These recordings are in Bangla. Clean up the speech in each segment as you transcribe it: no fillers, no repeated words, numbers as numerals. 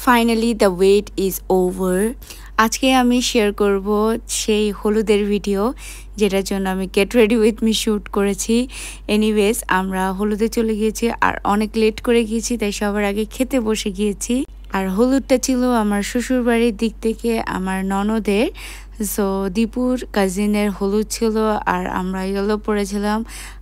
Finally the wait is over. আজকে আমি শেয়ার করব সেই হলুদের ভিডিও, যেটার জন্য আমি get ready with me shoot করেছি। এনিওয়েজ, আমরা হলুদে চলে গিয়েছি আর অনেক লেট করে গিয়েছি, তাই সবার আগে খেতে বসে গিয়েছি। আর হলুদটা ছিল আমার শ্বশুরবাড়ির দিক থেকে আমার ননদের। সো দীপুর কাজিনের হলুদ ছিল আর আমরা ইয়েলো পরেছিলাম।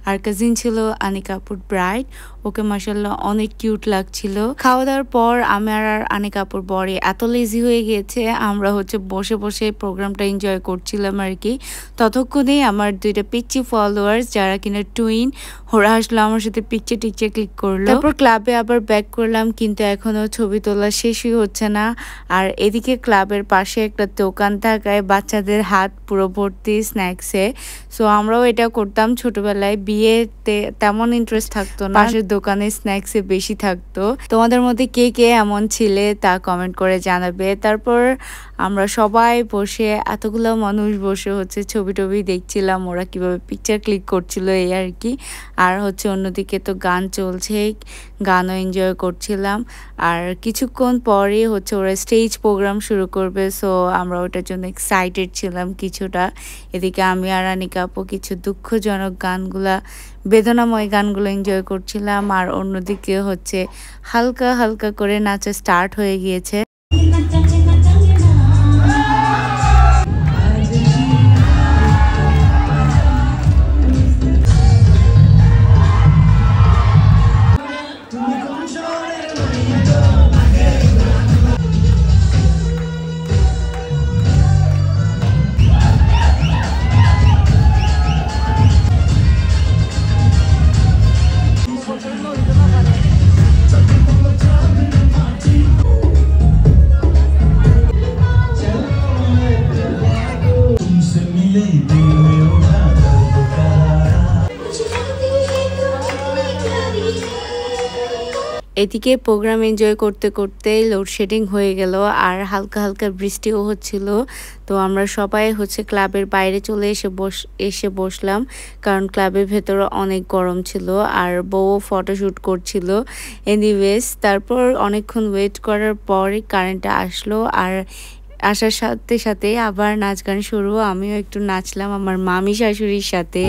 আর কাজিন ছিল আনিকা আপুর ব্রাইড, ওকে মাশাআল্লাহ অনেক কিউট লাগছিল। খাওয়া দাওয়ার পর আমার আর আনিকা আপুর বরে এত লেজি হয়ে গিয়েছে, আমরা বসে বসে প্রোগ্রামটা এনজয় করছিলাম আর কি। ততক্ষণেই আমার দুইটা পিচ্চি ফলোয়ার্স যারা কিনা টুইন, ওরা আসলো আমার সাথে পিকচার টিকচার ক্লিক করলো। তারপর ক্লাবে আবার ব্যাক করলাম, কিন্তু এখনো ছবি তোলা শেষই হচ্ছে না। আর এদিকে ক্লাবের পাশে একটা দোকান থাকায় বাচ্চাদের হাত পুরো ভর্তি স্ন্যাক্সে। সো আমরাও এটা করতাম ছোটবেলায়, বিয়েতে তেমন ইন্টারেস্ট থাকতো না, পাশের দোকানে স্ন্যাক্সে বেশি থাকতো। তোমাদের মধ্যে কে কে এমন ছিলে তা কমেন্ট করে জানাবে। তারপর আমরা সবাই বসে, এতগুলো মানুষ বসে ছবি টবি দেখছিলাম, ওরা কিভাবে পিকচার ক্লিক করছিল এই আর কি। আর অন্যদিকে তো গান চলছে, গানও এনজয় করছিলাম। আর কিছুক্ষণ পরে ওরা স্টেজ প্রোগ্রাম শুরু করবে, সো আমরা ওটার জন্য এক্সাইটেড ছিলাম কিছুটা। এদিকে আমি আর আনিকা আপু কিছু দুঃখজনক গানগুলা, বেদনাময় গানগুলো এনজয় করছিলাম। আর অন্যদিকে হালকা হালকা করে নাচা স্টার্ট হয়ে গিয়েছে। এদিকে প্রোগ্রাম এনজয় করতে করতে লোডশেডিং হয়ে গেল আর হালকা হালকা বৃষ্টিও হচ্ছিল। তো আমরা সবাই ক্লাবের বাইরে চলে এসে বসলাম, কারণ ক্লাবের ভেতরে অনেক গরম ছিল আর বউ ফটোশ্যুট করছিল। এনিওয়েজ, তারপর অনেকক্ষণ ওয়েট করার পরে কারেন্টটা আসলো আর আসার সাথে সাথে আবার নাচ গান শুরু। আমিও একটু নাচলাম আমার মামি শাশুড়ির সাথে।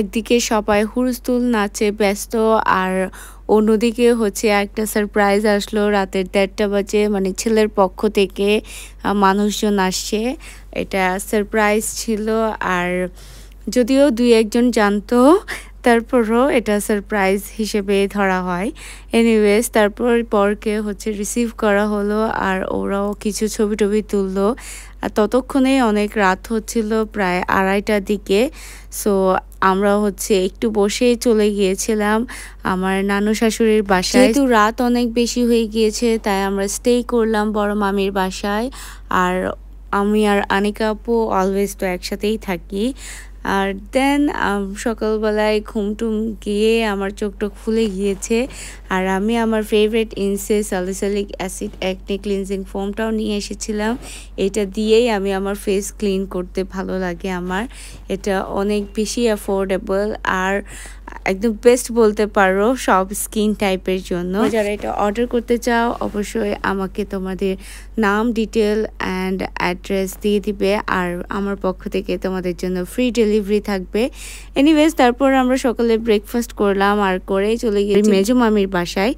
একদিকে সবাই হুলস্থুল নাচে ব্যস্ত, আর অন্যদিকে একটা সারপ্রাইজ আসলো রাতের 1:30 বাজে, মানে ছেলের পক্ষ থেকে মানুষজন আসছে। এটা সারপ্রাইজ ছিল, আর যদিও 2-1 জন জানতো, তারপরও এটা সারপ্রাইজ হিসেবে ধরা হয়। এনিওয়েজ, তারপর পরকে রিসিভ করা হলো আর ওরাও কিছু ছবি টবি তুললো। আর ততক্ষণে অনেক রাত হচ্ছিল, প্রায় 2:30টার দিকে। সো আমরা একটু বসেই চলে গিয়েছিলাম আমার নানু শাশুড়ির বাসায়। যেহেতু রাত অনেক বেশি হয়ে গিয়েছে, তাই আমরা স্টে করলাম বড় মামির বাসায়। আর আমি আর আনিকা আপু অলওয়েজ তো একসাথেই থাকি। আর দেন সকালবেলায় ঘুমটুম গিয়ে আমার চোখ ফুলে গিয়েছে, আর আমি আমার ফেভারিট ইনসে স্যালিসাইলিক অ্যাসিড অ্যাকনে ক্লিনজিং ফোমটাও নিয়ে এসেছিলাম। এটা দিয়েই আমি আমার ফেস ক্লিন করতে ভালো লাগে আমার। এটা অনেক বেশি অ্যাফোর্ডেবল আর একদম বেস্ট বলতে পারো সব স্কিন টাইপের জন্য। যারা এটা অর্ডার করতে চাও অবশ্যই আমাকে তোমাদের নাম, ডিটেল অ্যান্ড অ্যাড্রেস দিয়ে দিবে, আর আমার পক্ষ থেকে তোমাদের জন্য ফ্রি ডেলিভারি থাকবে। এনিওয়েজ, তারপর আমরা সকালে ব্রেকফাস্ট করলাম আর করেই চলে গিয়ে মেজো মামির বাসায়।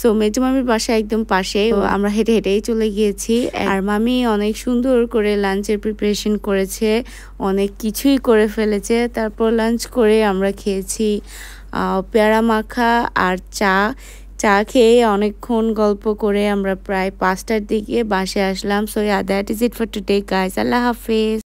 সো মেজো মামির বাসায় একদম পাশে, আমরা হেঁটে হেঁটেই চলে গিয়েছি। আর মামি অনেক সুন্দর করে লাঞ্চের প্রিপারেশন করেছে, অনেক কিছুই করে ফেলেছে। তারপর লাঞ্চ করে আমরা খেয়েছি পেয়ারা মাখা আর চা খেয়ে অনেকক্ষণ গল্প করে আমরা প্রায় 5টার দিকে বাসায় আসলাম। So that is it for today guys. আল্লাহ হাফেজ।